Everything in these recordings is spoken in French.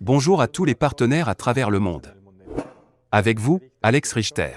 Bonjour à tous les partenaires à travers le monde. Avec vous, Alex Richter,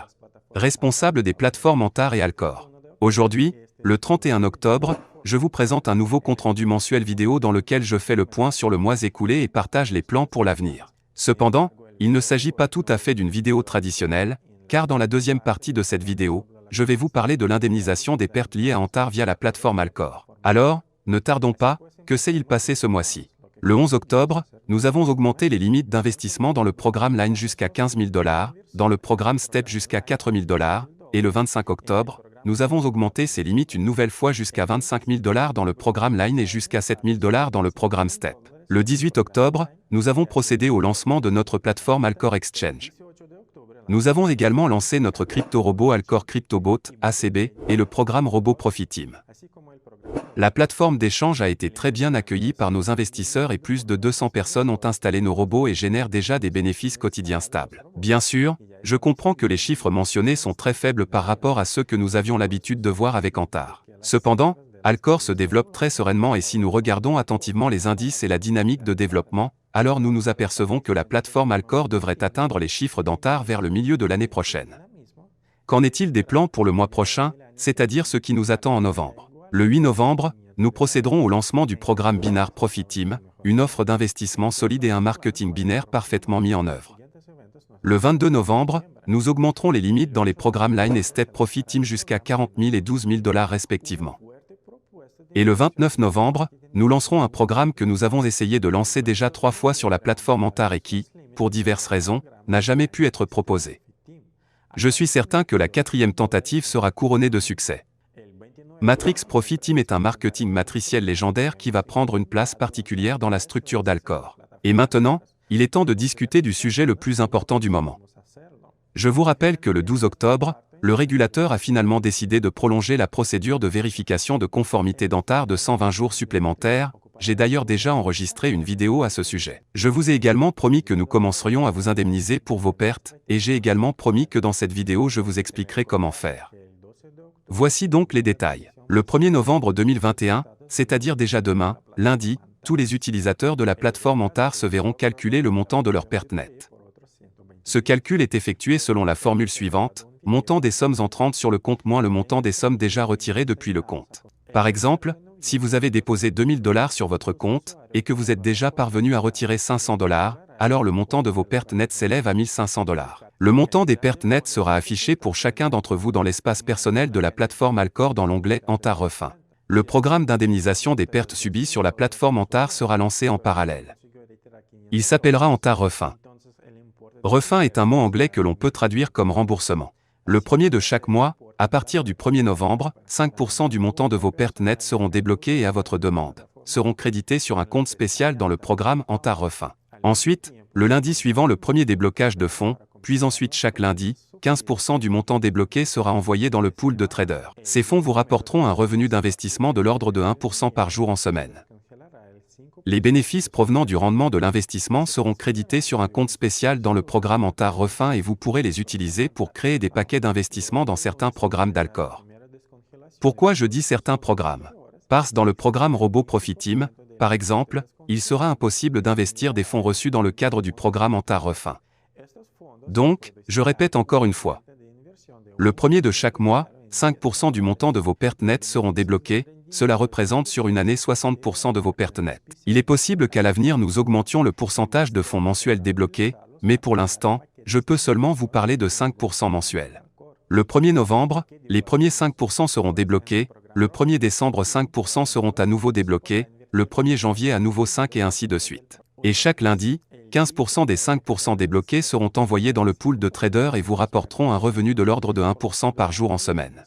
responsable des plateformes Antar et Alcor. Aujourd'hui, le 31 octobre, je vous présente un nouveau compte-rendu mensuel vidéo dans lequel je fais le point sur le mois écoulé et partage les plans pour l'avenir. Cependant, il ne s'agit pas tout à fait d'une vidéo traditionnelle, car dans la deuxième partie de cette vidéo, je vais vous parler de l'indemnisation des pertes liées à Antar via la plateforme Alcor. Alors, ne tardons pas, que s'est-il passé ce mois-ci? Le 11 octobre, nous avons augmenté les limites d'investissement dans le programme Line jusqu'à 15 000 $, dans le programme Step jusqu'à 4 000 $, et le 25 octobre, nous avons augmenté ces limites une nouvelle fois jusqu'à 25 000 $ dans le programme Line et jusqu'à 7 000 $ dans le programme Step. Le 18 octobre, nous avons procédé au lancement de notre plateforme Alcor Exchange. Nous avons également lancé notre crypto-robot Alcor CryptoBot, ACB, et le programme Robot Profit Team. La plateforme d'échange a été très bien accueillie par nos investisseurs et plus de 200 personnes ont installé nos robots et génèrent déjà des bénéfices quotidiens stables. Bien sûr, je comprends que les chiffres mentionnés sont très faibles par rapport à ceux que nous avions l'habitude de voir avec Antar. Cependant, Alcor se développe très sereinement et si nous regardons attentivement les indices et la dynamique de développement, alors nous nous apercevons que la plateforme Alcor devrait atteindre les chiffres d'Antar vers le milieu de l'année prochaine. Qu'en est-il des plans pour le mois prochain, c'est-à-dire ce qui nous attend en novembre? Le 8 novembre, nous procéderons au lancement du programme Binar Profit Team, une offre d'investissement solide et un marketing binaire parfaitement mis en œuvre. Le 22 novembre, nous augmenterons les limites dans les programmes Line et Step Profit Team jusqu'à 40 000 et 12 000 $ respectivement. Et le 29 novembre, nous lancerons un programme que nous avons essayé de lancer déjà 3 fois sur la plateforme Antar et qui, pour diverses raisons, n'a jamais pu être proposé. Je suis certain que la 4e tentative sera couronnée de succès. Matrix Profit Team est un marketing matriciel légendaire qui va prendre une place particulière dans la structure d'Alcor. Et maintenant, il est temps de discuter du sujet le plus important du moment. Je vous rappelle que le 12 octobre, le régulateur a finalement décidé de prolonger la procédure de vérification de conformité d'Antar de 120 jours supplémentaires. J'ai d'ailleurs déjà enregistré une vidéo à ce sujet. Je vous ai également promis que nous commencerions à vous indemniser pour vos pertes, et j'ai également promis que dans cette vidéo je vous expliquerai comment faire. Voici donc les détails. Le 1er novembre 2021, c'est-à-dire déjà demain, lundi, tous les utilisateurs de la plateforme Antar se verront calculer le montant de leur perte nette. Ce calcul est effectué selon la formule suivante, montant des sommes entrantes sur le compte moins le montant des sommes déjà retirées depuis le compte. Par exemple, si vous avez déposé 2 000 $ sur votre compte, et que vous êtes déjà parvenu à retirer 500 $, alors le montant de vos pertes nettes s'élève à 1 500 $. Le montant des pertes nettes sera affiché pour chacun d'entre vous dans l'espace personnel de la plateforme Alcor dans l'onglet Antar Refin. Le programme d'indemnisation des pertes subies sur la plateforme Antar sera lancé en parallèle. Il s'appellera Antar Refin. Refin est un mot anglais que l'on peut traduire comme remboursement. Le 1er de chaque mois, à partir du 1er novembre, 5% du montant de vos pertes nettes seront débloqués et à votre demande, seront crédités sur un compte spécial dans le programme Antar Refin. Ensuite, le lundi suivant le premier déblocage de fonds, puis ensuite chaque lundi, 15% du montant débloqué sera envoyé dans le pool de traders. Ces fonds vous rapporteront un revenu d'investissement de l'ordre de 1% par jour en semaine. Les bénéfices provenant du rendement de l'investissement seront crédités sur un compte spécial dans le programme Antar Refin et vous pourrez les utiliser pour créer des paquets d'investissement dans certains programmes d'Alcor. Pourquoi je dis certains programmes? Parce que dans le programme Robot Profit Team, par exemple, il sera impossible d'investir des fonds reçus dans le cadre du programme Antar Refin. Donc, je répète encore une fois. Le 1er de chaque mois, 5% du montant de vos pertes nettes seront débloqués, cela représente sur une année 60% de vos pertes nettes. Il est possible qu'à l'avenir nous augmentions le pourcentage de fonds mensuels débloqués, mais pour l'instant, je peux seulement vous parler de 5% mensuels. Le 1er novembre, les premiers 5% seront débloqués, le 1er décembre 5% seront à nouveau débloqués, le 1er janvier à nouveau 5 et ainsi de suite. Et chaque lundi, 15% des 5% débloqués seront envoyés dans le pool de traders et vous rapporteront un revenu de l'ordre de 1% par jour en semaine.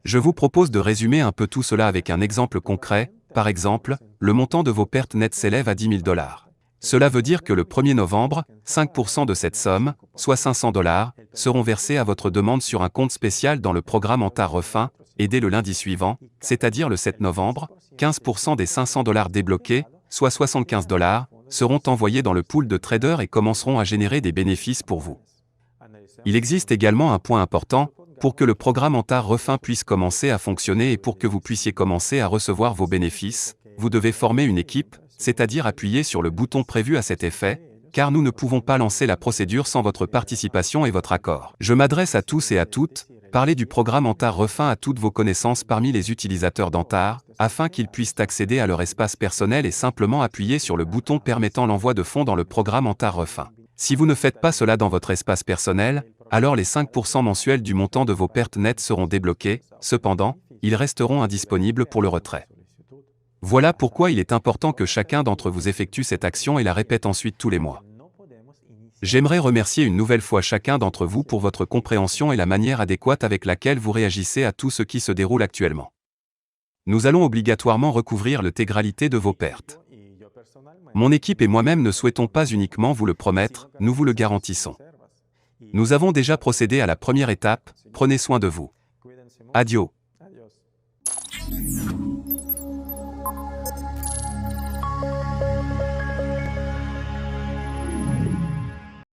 Je vous propose de résumer un peu tout cela avec un exemple concret. Par exemple, le montant de vos pertes nettes s'élève à 10 000 $. Cela veut dire que le 1er novembre, 5% de cette somme, soit 500 $, seront versés à votre demande sur un compte spécial dans le programme Antar Refin, et dès le lundi suivant, c'est-à-dire le 7 novembre, 15% des 500 $ débloqués, soit 75 $, seront envoyés dans le pool de traders et commenceront à générer des bénéfices pour vous. Il existe également un point important, pour que le programme Antar Refin puisse commencer à fonctionner et pour que vous puissiez commencer à recevoir vos bénéfices, vous devez former une équipe, c'est-à-dire appuyer sur le bouton prévu à cet effet, car nous ne pouvons pas lancer la procédure sans votre participation et votre accord. Je m'adresse à tous et à toutes, parlez du programme Antar Refin à toutes vos connaissances parmi les utilisateurs d'Antar, afin qu'ils puissent accéder à leur espace personnel et simplement appuyer sur le bouton permettant l'envoi de fonds dans le programme Antar Refin. Si vous ne faites pas cela dans votre espace personnel, alors les 5% mensuels du montant de vos pertes nettes seront débloqués, cependant, ils resteront indisponibles pour le retrait. Voilà pourquoi il est important que chacun d'entre vous effectue cette action et la répète ensuite tous les mois. J'aimerais remercier une nouvelle fois chacun d'entre vous pour votre compréhension et la manière adéquate avec laquelle vous réagissez à tout ce qui se déroule actuellement. Nous allons obligatoirement recouvrir l'intégralité de vos pertes. Mon équipe et moi-même ne souhaitons pas uniquement vous le promettre, nous vous le garantissons. Nous avons déjà procédé à la première étape, prenez soin de vous. Adios.